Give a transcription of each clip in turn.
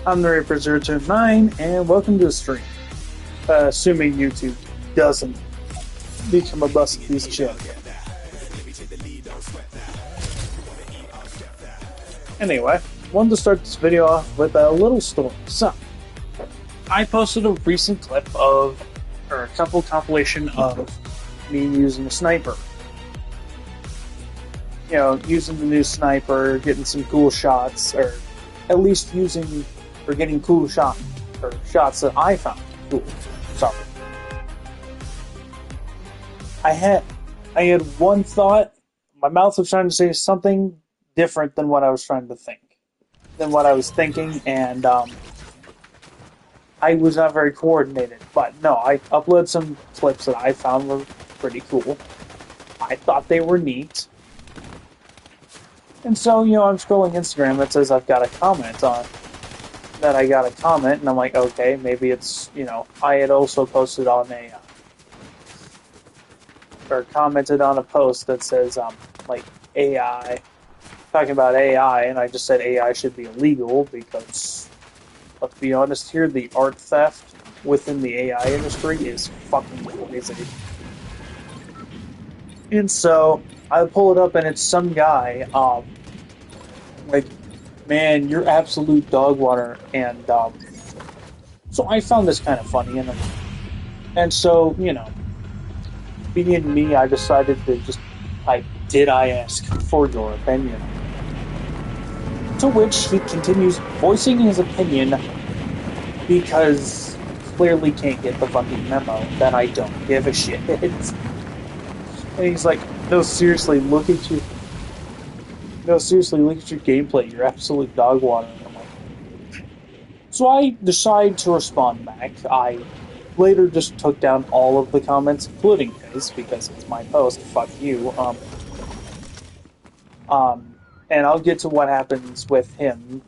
I'm the Reaper029, and welcome to the stream. Assuming YouTube doesn't become a busted piece of shit. Anyway, wanted to start this video off with a little story. So, I posted a recent clip of, or a couple compilation of me using a sniper. You know, using the new sniper, getting some cool shots, or at least using, or getting cool shots that I found cool. Sorry. I had one thought. My mouth was trying to say something different than what I was trying to think, than what I was thinking, and I was not very coordinated. But no, I uploaded some clips that I found were pretty cool. I thought they were neat. And so, I'm scrolling Instagram, it says I've got a comment on that I got a comment, and I'm like, okay, maybe it's, I had also posted on or commented on a post that says, like, AI, talking about AI, and I just said AI should be illegal because, let's be honest here, the art theft within the AI industry is fucking crazy. And so, I pull it up and it's some guy, like, man, you're absolute dog water, and, so I found this kind of funny, and so, being me, I decided to just type, did I ask for your opinion? To which he continues voicing his opinion because clearly can't get the fucking memo that I don't give a shit. And he's like, no, seriously, look at your gameplay. You're absolute dog water. And I'm like, so I decide to respond back. I later just took down all of the comments, including his, because it's my post. Fuck you. And I'll get to what happens with him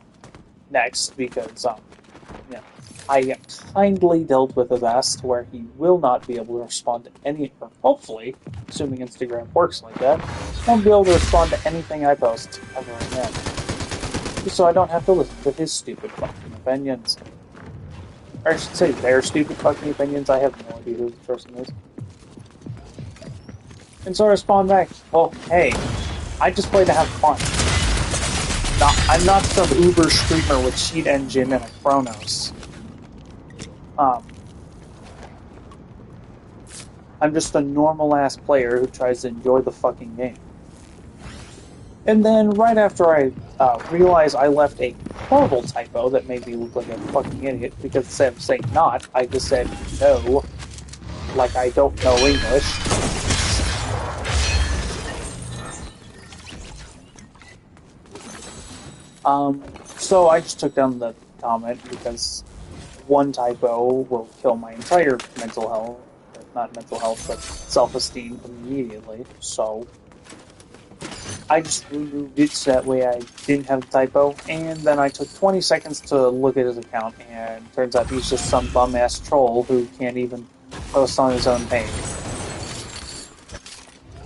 next, because, I kindly dealt with his ass to where he will not be able to respond to any, or hopefully, assuming Instagram works like that, won't be able to respond to anything I post ever again. So I don't have to listen to his stupid fucking opinions. Or I should say their stupid fucking opinions. I have no idea who the person is. And so I respond back, well, hey, I just play to have fun. I'm not some Uber streamer with cheat engine and a Chronos. I'm just a normal-ass player who tries to enjoy the fucking game. And then, right after I realized I left a horrible typo that made me look like a fucking idiot, because instead of saying not, I just said no, like I don't know English. So I just took down the comment, because one typo will kill my entire mental health, not mental health, but self-esteem immediately, so I just removed it so that way I didn't have the typo, and then I took 20 seconds to look at his account, and turns out he's just some bum-ass troll who can't even post on his own page.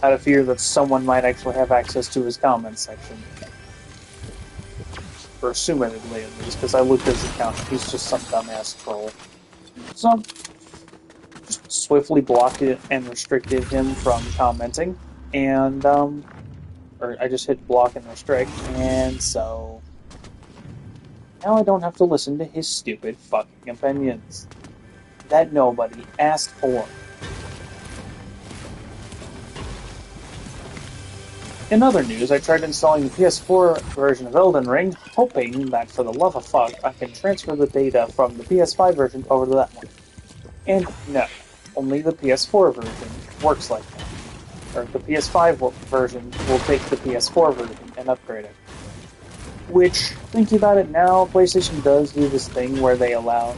Out of fear that someone might actually have access to his comments section. Or assumedly, at least, because I looked at his account, and he's just some dumbass troll. So, just swiftly blocked it and restricted him from commenting, and, or I just hit block and restrict, and so now I don't have to listen to his stupid fucking opinions that nobody asked for. In other news, I tried installing the PS4 version of Elden Ring, hoping that for the love of fuck, I can transfer the data from the PS5 version over to that one. And no, only the PS4 version works like that. Or the PS5 version will take the PS4 version and upgrade it. Which, thinking about it now, PlayStation does do this thing where they allow,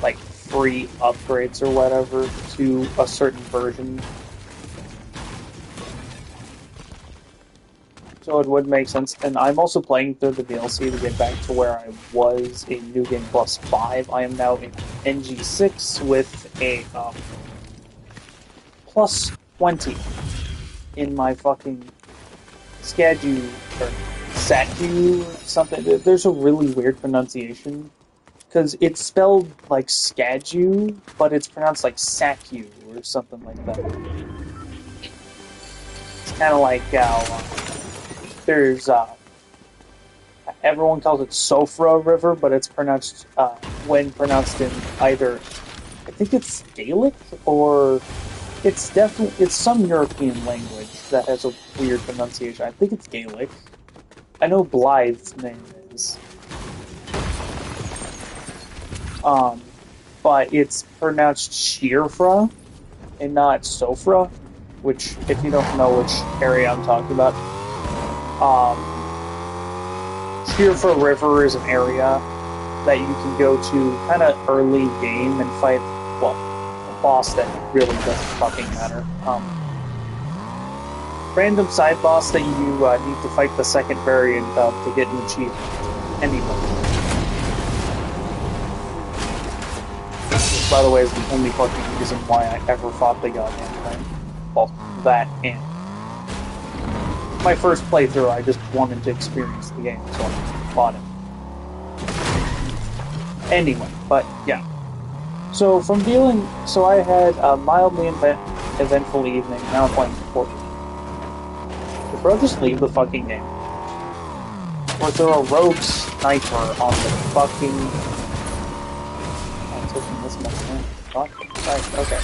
like, free upgrades or whatever to a certain version. So it would make sense, and I'm also playing through the DLC to get back to where I was in New Game Plus 5. I am now in NG6 with a plus 20 in my fucking Skadu, or Satu, something. There's a really weird pronunciation because it's spelled like Skadu, but it's pronounced like Saku or something like that. It's kind of like there's everyone calls it Sofra River, but it's pronounced when pronounced in either I think it's Gaelic or it's some European language that has a weird pronunciation. I think it's Gaelic. I know Blythe's name is. But it's pronounced Shirfra and not Sofra, which, if you don't know which area I'm talking about, Shirfra River is an area that you can go to kind of early game and fight, well, a boss that really doesn't fucking matter. Random side boss that you need to fight the second variant of to get an achievement. Anyway. By the way, is the only fucking reason why I ever fought the goddamn thing. Well, that and my first playthrough, I just wanted to experience the game, so I fought it. Anyway, but yeah. So I had a mildly eventful evening. Now I'm playing Fortnite. The brothers leave the fucking game. Or they're a rogue sniper on the fucking. This much, right, okay.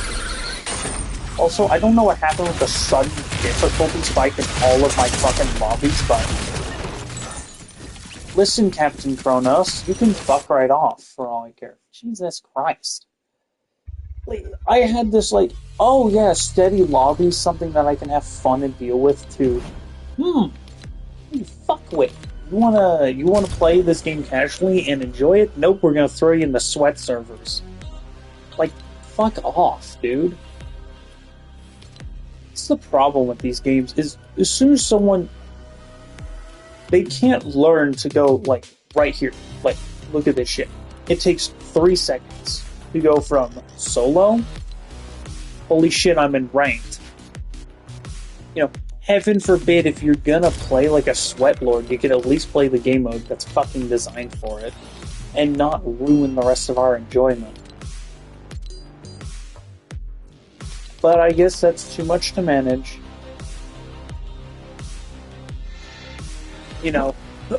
Also, I don't know what happened with the sudden difficulty spike in all of my fucking lobbies, but listen, Captain Kronos, you can fuck right off for all I care. Jesus Christ. Like, I had this oh yeah, steady lobbies, something that I can have fun and deal with too. You fuck with. You wanna play this game casually and enjoy it? Nope, we're gonna throw you in the sweat servers. Like, fuck off, dude. What's the problem with these games is as soon as someone they can't learn to go right here. Like, look at this shit. It takes 3 seconds to go from solo, holy shit, I'm in ranked. Heaven forbid if you're gonna play like a sweat lord, you could at least play the game mode that's fucking designed for it and not ruin the rest of our enjoyment. But I guess that's too much to manage.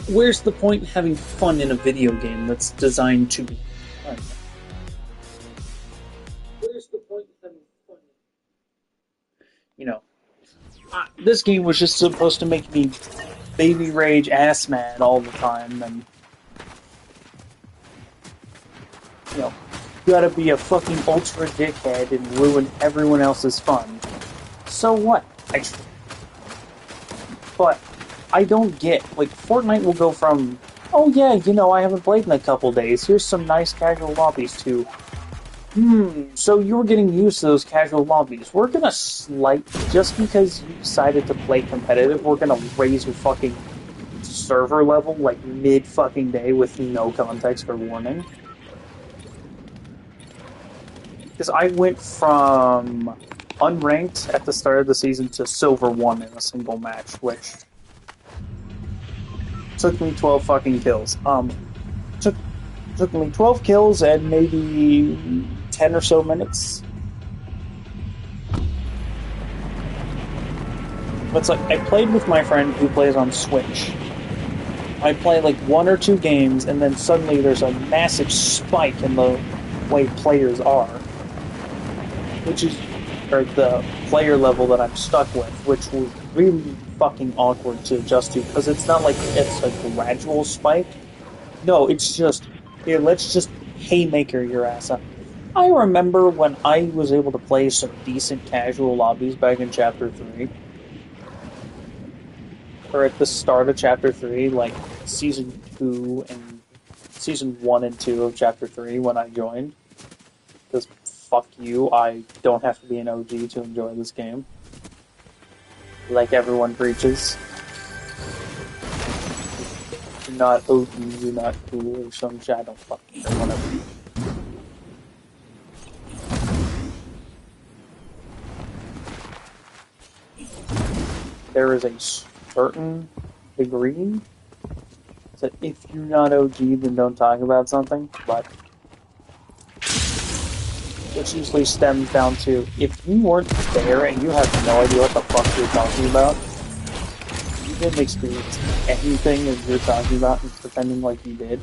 Where's the point in having fun in a video game that's designed to be fun? Where's the point in having fun? This game was just supposed to make me baby rage ass mad all the time, and you gotta be a fucking ultra dickhead and ruin everyone else's fun. So what? But I don't get, Fortnite will go from, oh yeah, I haven't played in a couple days, here's some nice casual lobbies, to, so you were getting used to those casual lobbies. We're gonna just because you decided to play competitive, we're gonna raise your fucking server level, mid-fucking day with no context or warning. Because I went from unranked at the start of the season to silver 1 in a single match, which took me 12 fucking kills. Took me 12 kills and maybe 10 or so minutes. But it's I played with my friend who plays on Switch. I play 1 or 2 games, and then suddenly there's a massive spike in the way players are. Or the player level that I'm stuck with, which was really fucking awkward to adjust to, because it's not it's a gradual spike. No, it's just, here, let's just haymaker your ass up. I remember when I was able to play some decent casual lobbies back in Chapter 3. Or at the start of Chapter 3, Season 2 and Season 1 and 2 of Chapter 3 when I joined. Because fuck you, I don't have to be an OG to enjoy this game. Like everyone preaches. You're not OG, you're not cool, or some shit, I don't fucking know, whatever. There is a certain degree So if you're not OG, then don't talk about something, but which usually stems down to if you weren't there and you have no idea what the fuck you're talking about, you didn't experience anything that you're talking about and pretending like you did.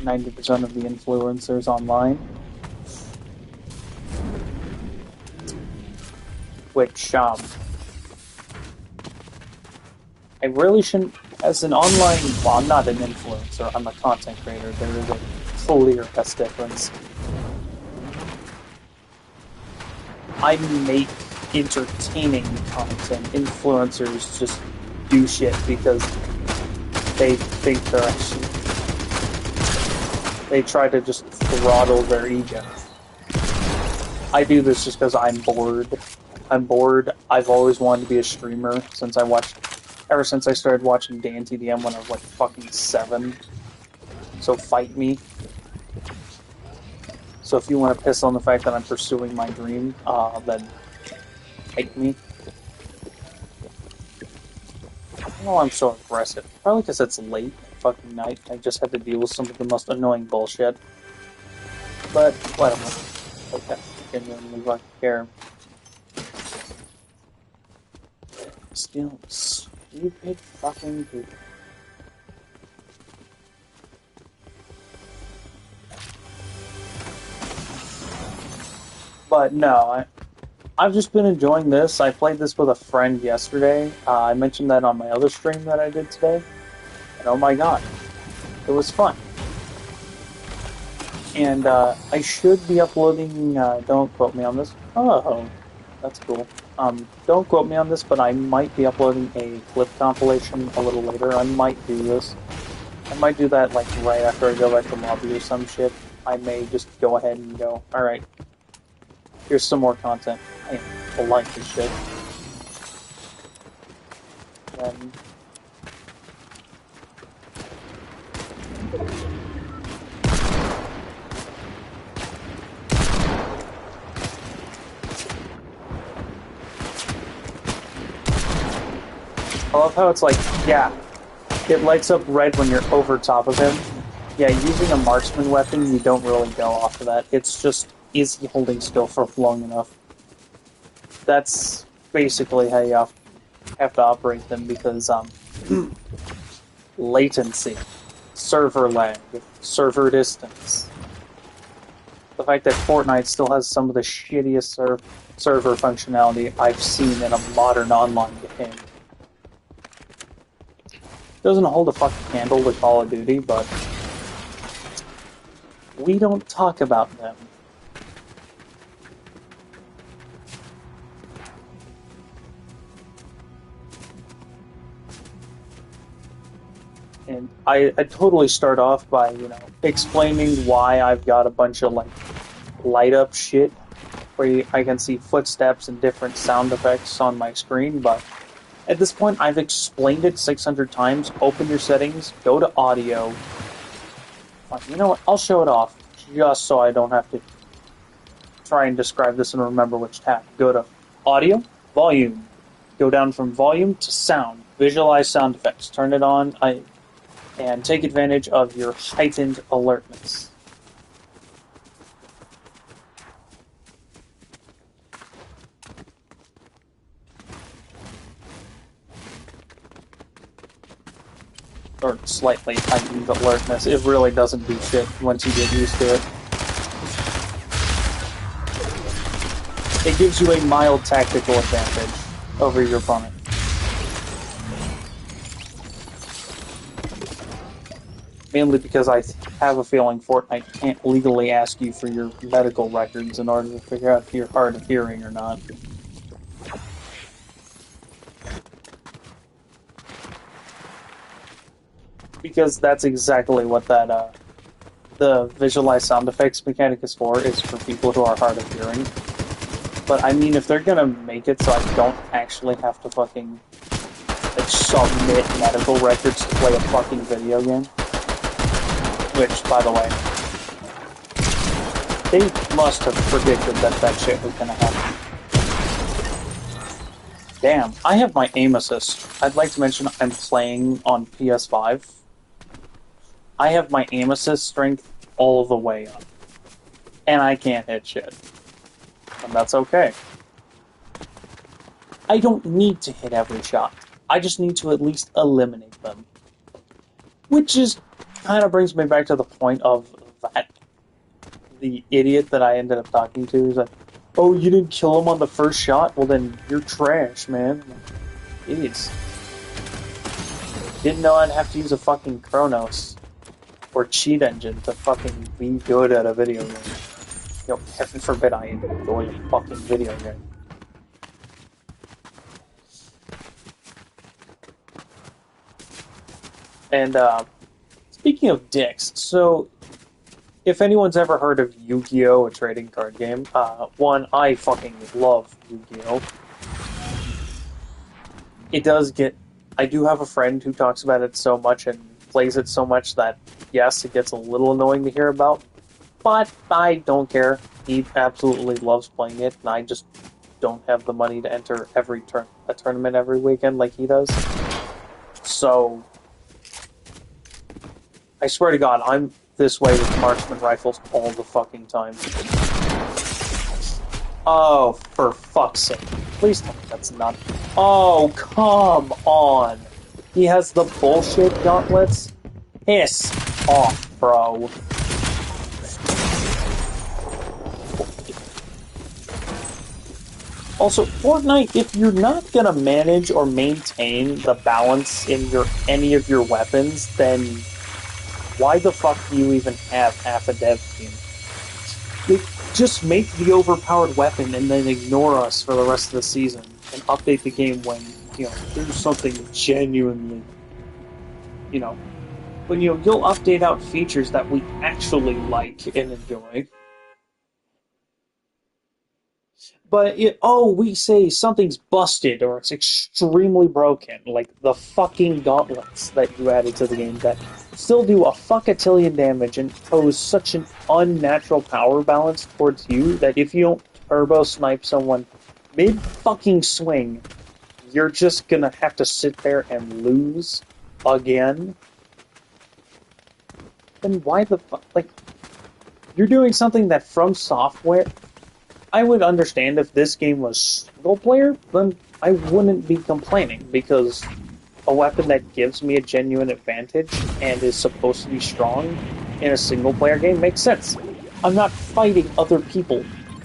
90% of the influencers online, which I really shouldn't. As an online, well, I'm not an influencer. I'm a content creator. There is a clear best difference. I make entertaining content. Influencers just do shit because they think they're actually. They try to just throttle their ego. I do this just because I'm bored. I'm bored. I've always wanted to be a streamer ever since I started watching Dan TDM when I was like fucking 7. So fight me. So if you want to piss on the fact that I'm pursuing my dream, then fight me. Oh, I'm so aggressive. Probably because it's late fucking night. I just had to deal with some of the most annoying bullshit. But whatever. Okay, genuinely fucking care. Still stupid fucking people. But no, I've just been enjoying this. I played this with a friend yesterday. I mentioned that on my other stream that I did today. And oh my god, it was fun. And I should be uploading, don't quote me on this. Oh, that's cool. Don't quote me on this, but I might be uploading a clip compilation a little later. I might do this. I might do that like right after I go back to lobby or some shit. I may just go ahead and go, alright, here's some more content. I am polite as shit. Then I love how it's like, yeah, it lights up red when you're over top of him. Yeah, using a marksman weapon, you don't really go off of that. It's just, is he holding still for long enough? That's basically how you have to operate them because, latency, server lag, server distance. The fact that Fortnite still has some of the shittiest server functionality I've seen in a modern online game. Doesn't hold a fucking candle to Call of Duty, but we don't talk about them. And I totally start off by, explaining why I've got a bunch of, like, light up shit where I can see footsteps and different sound effects on my screen, but at this point, I've explained it 600 times. Open your settings, go to audio. You know what? I'll show it off just so I don't have to try and describe this and remember which tab. Go to audio, volume. Go down from volume to sound. Visualize sound effects. Turn it on and take advantage of your heightened alertness. Or slightly heightened alertness. It really doesn't do shit once you get used to it. It gives you a mild tactical advantage over your opponent. Mainly because I have a feeling Fortnite can't legally ask you for your medical records in order to figure out if you're hard of hearing or not. Because that's exactly what that, the visualize sound effects mechanic is for. It's for people who are hard of hearing. But I mean, if they're gonna make it so I don't actually have to fucking, like, submit medical records to play a fucking video game. Which, by the way, they must have predicted that shit was gonna happen. Damn, I have my aim assist. I'd like to mention I'm playing on PS5. I have my aim assist strength all the way up. And I can't hit shit. And that's okay. I don't need to hit every shot. I just need to at least eliminate them. Which is kind of brings me back to the point of that the idiot that I ended up talking to is like, oh, you didn't kill him on the first shot? Well, then you're trash, man. Idiots. Didn't know I'd have to use a fucking Chronos or cheat engine to fucking be good at a video game. You know, heaven forbid I enjoy a fucking video game. And, speaking of dicks, so if anyone's ever heard of Yu-Gi-Oh!, a trading card game, one, I fucking love Yu-Gi-Oh! It does get... I do have a friend who talks about it so much and plays it so much that, yes, it gets a little annoying to hear about, but I don't care. He absolutely loves playing it, and I just don't have the money to enter a tournament every weekend like he does. So, I swear to God, I'm this way with marksman rifles all the fucking time. Oh, for fuck's sake. Please tell me that's not... Oh, come on! He has the bullshit gauntlets? Piss off, bro. Also, Fortnite, if you're not gonna manage or maintain the balance in any of your weapons, then why the fuck do you even have half a dev team? Just make the overpowered weapon and then ignore us for the rest of the season and update the game when, you know, there's something genuinely, you know, when you'll update out features that we actually like and enjoy. But, we say something's busted or it's extremely broken, like the fucking gauntlets that you added to the game that still do a fuckatillion damage and pose such an unnatural power balance towards you that if you don't turbo snipe someone mid-fucking swing, you're just gonna have to sit there and lose again. Then why the fuck? Like, you're doing something that From Software... I would understand if this game was single player, then I wouldn't be complaining, because a weapon that gives me a genuine advantage and is supposed to be strong in a single player game makes sense. I'm not fighting other people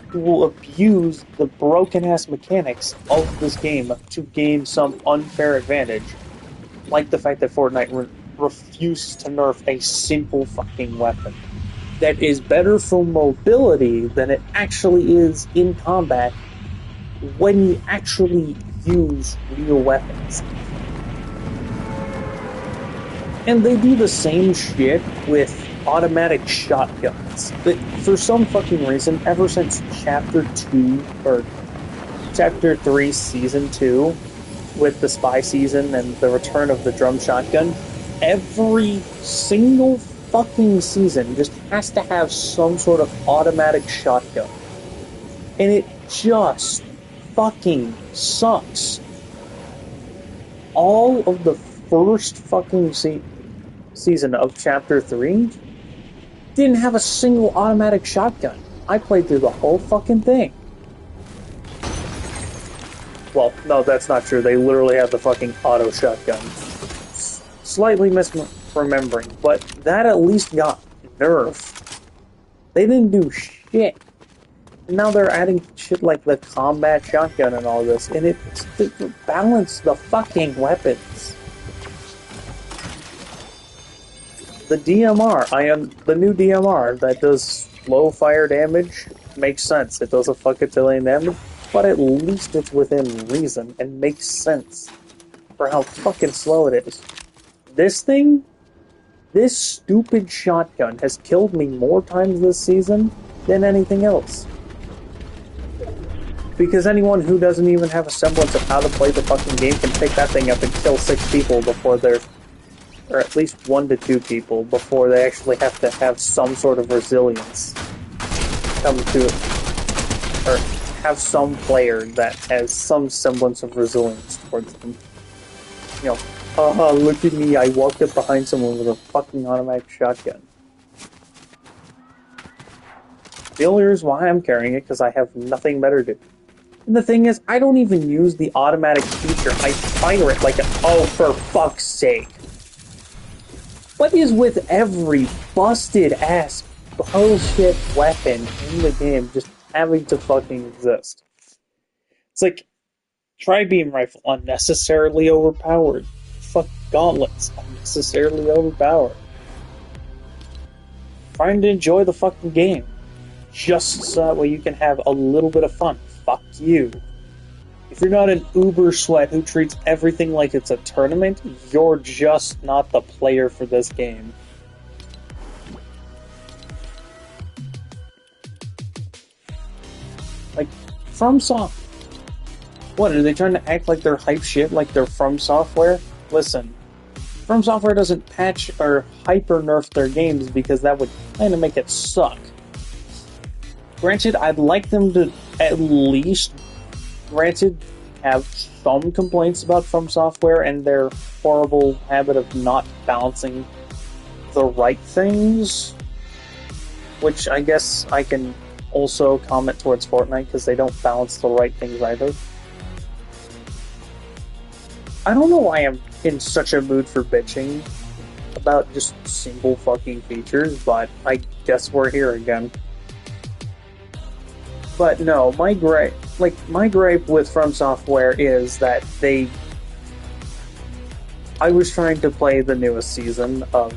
who will abuse the broken ass mechanics of this game to gain some unfair advantage, like the fact that Fortnite refuses to nerf a simple fucking weapon that is better for mobility than it actually is in combat when you actually use real weapons. And they do the same shit with automatic shotguns. But for some fucking reason, ever since Chapter 2, or Chapter 3, Season 2, with the spy season and the return of the drum shotgun, every single fucking season just has to have some sort of automatic shotgun. And it just fucking sucks. All of the first fucking season of Chapter 3 didn't have a single automatic shotgun. I played through the whole fucking thing. Well, no, that's not true. They literally had the fucking auto shotgun. Slightly misremembering, but that at least got nerfed. They didn't do shit. And now they're adding shit like the combat shotgun and all this, and it's to balance the fucking weapons. The DMR, the new DMR that does low fire damage makes sense. It does a fuckatillion damage, but at least it's within reason and makes sense for how fucking slow it is. This thing, this stupid shotgun has killed me more times this season than anything else. Because anyone who doesn't even have a semblance of how to play the fucking game can pick that thing up and kill 6 people before they're... or at least 1 to 2 people before they actually have to have some sort of resilience come to it. Or have some player that has some semblance of resilience towards them. You know, haha, look at me, I walked up behind someone with a fucking automatic shotgun. The only reason why I'm carrying it because I have nothing better to do. And the thing is, I don't even use the automatic feature. I fire it like a... Oh, for fuck's sake. What is with every busted-ass bullshit weapon in the game just having to fucking exist? It's like, tri-beam rifle, unnecessarily overpowered. Fuck gauntlets, unnecessarily overpowered. Trying to enjoy the fucking game. Just so that way you can have a little bit of fun. Fuck you. If you're not an uber sweat who treats everything like it's a tournament, you're just not the player for this game. Like, FromSoft. What, are they trying to act like they're hype shit, like they're From Software? Listen, From Software doesn't patch or hyper nerf their games because that would kind of make it suck. Granted, I'd like them to at least, have some complaints about From Software and their horrible habit of not balancing the right things, which I guess I can also comment towards Fortnite because they don't balance the right things either. I don't know why I'm in such a mood for bitching about just single fucking features, but I guess we're here again. But no, my gripe with From Software is that I was trying to play the newest season or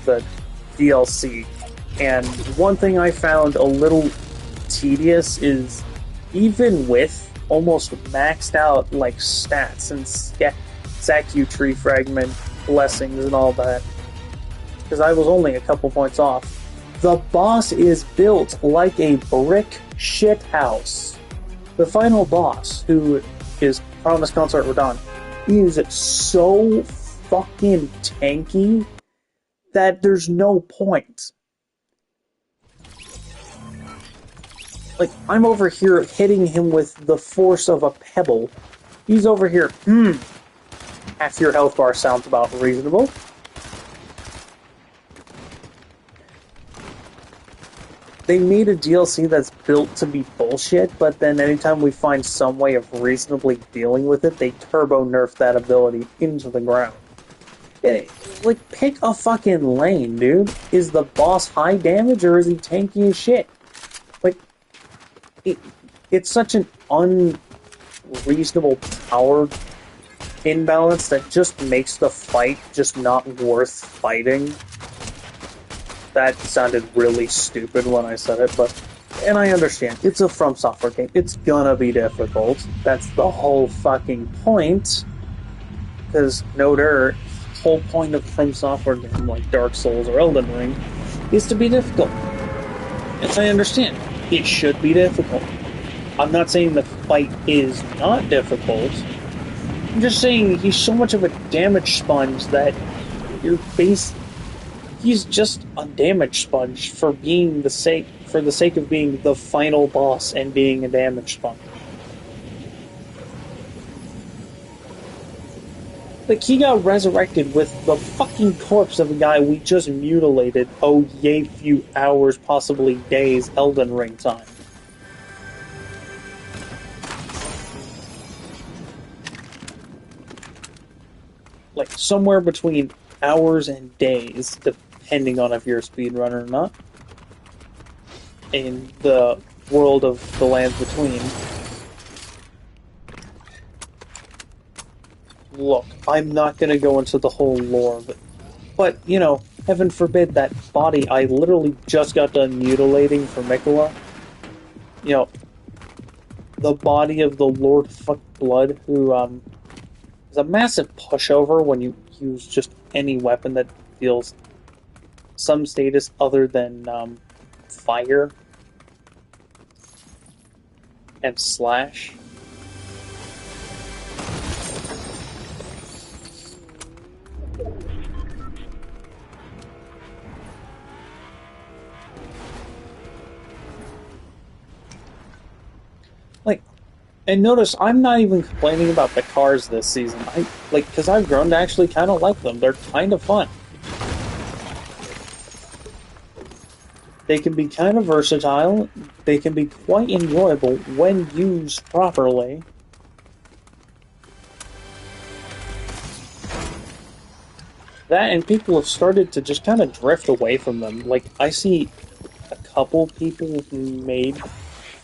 the DLC, and one thing I found a little tedious is, even with almost maxed out like stats and Saku tree fragment blessings and all that, because I was only a couple points off, the boss is built like a brick shit house. The final boss, who is Promise Consort Radon, is so fucking tanky that there's no point. Like, I'm over here hitting him with the force of a pebble. He's over here, half your health bar sounds about reasonable. They made a DLC that's built to be bullshit, but then anytime we find some way of reasonably dealing with it, they turbo nerf that ability into the ground. Like, pick a fucking lane, dude. Is the boss high damage or is he tanky as shit? Like, it's such an unreasonable power imbalance that just makes the fight just not worth fighting. That sounded really stupid when I said it, and I understand. It's a From Software game. It's gonna be difficult. That's the whole fucking point. Because, no dirt, the whole point of a From Software game like Dark Souls or Elden Ring is to be difficult. Yes, I understand. It should be difficult. I'm not saying the fight is not difficult. I'm just saying he's so much of a damage sponge that he's just a damage sponge for the sake of being the final boss and being a damage sponge. Like, he got resurrected with the fucking corpse of a guy we just mutilated, yay few hours, possibly days, Elden Ring time. Like, somewhere between hours and days, depending on if you're a speedrunner or not, in the world of the lands between. Look, I'm not gonna go into the whole lore of it, but, heaven forbid that body I literally just got done mutilating for Mikola, the body of the Lord Fuck Blood, who, is a massive pushover when you use just any weapon that deals some status other than fire and slash. And notice, I'm not even complaining about the cars this season. Because I've grown to actually kind of like them. They're kind of fun. They can be kind of versatile. They can be quite enjoyable when used properly. That and people have started to just kind of drift away from them. Like, I see a couple people made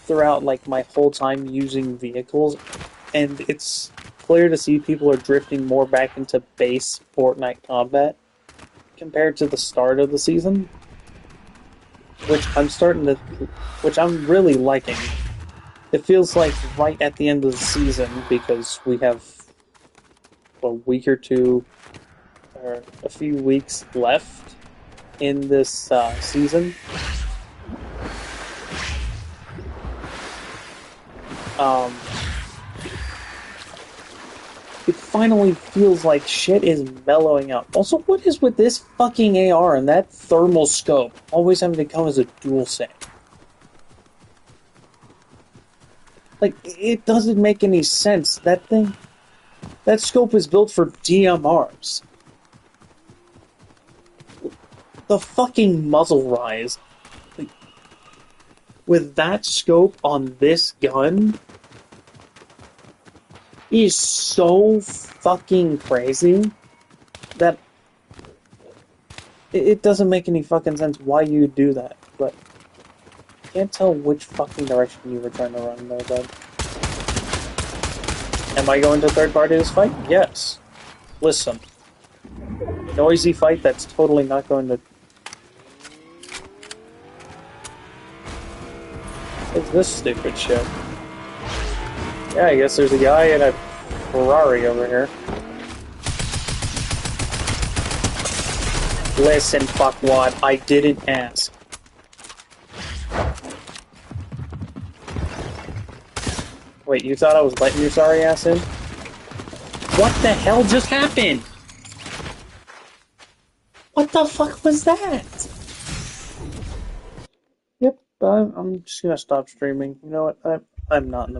throughout, like, my whole time using vehicles, and it's clear to see people are drifting more back into base Fortnite combat compared to the start of the season, which which I'm really liking. It feels like right at the end of the season because we have a week or two, or a few weeks left in this season. Um, it finally feels like shit is mellowing out. Also, what is with this fucking AR and that thermal scope always having to come as a dual set? Like, it doesn't make any sense. That scope is built for DMRs. The fucking muzzle rise, like, with that scope on this gun, is so fucking crazy that it doesn't make any fucking sense why you would do that. But I can't tell which fucking direction you were trying to run there, bud. Am I going to third party this fight? Yes. Listen. Noisy fight that's totally not going to... What's this stupid shit? Yeah, I guess there's a guy in a Ferrari over here. Listen, fuckwad, I didn't ask. Wait, you thought I was letting your sorry ass in? What the hell just happened? What the fuck was that? Yep, I'm just gonna stop streaming. You know what? I'm not in the mood.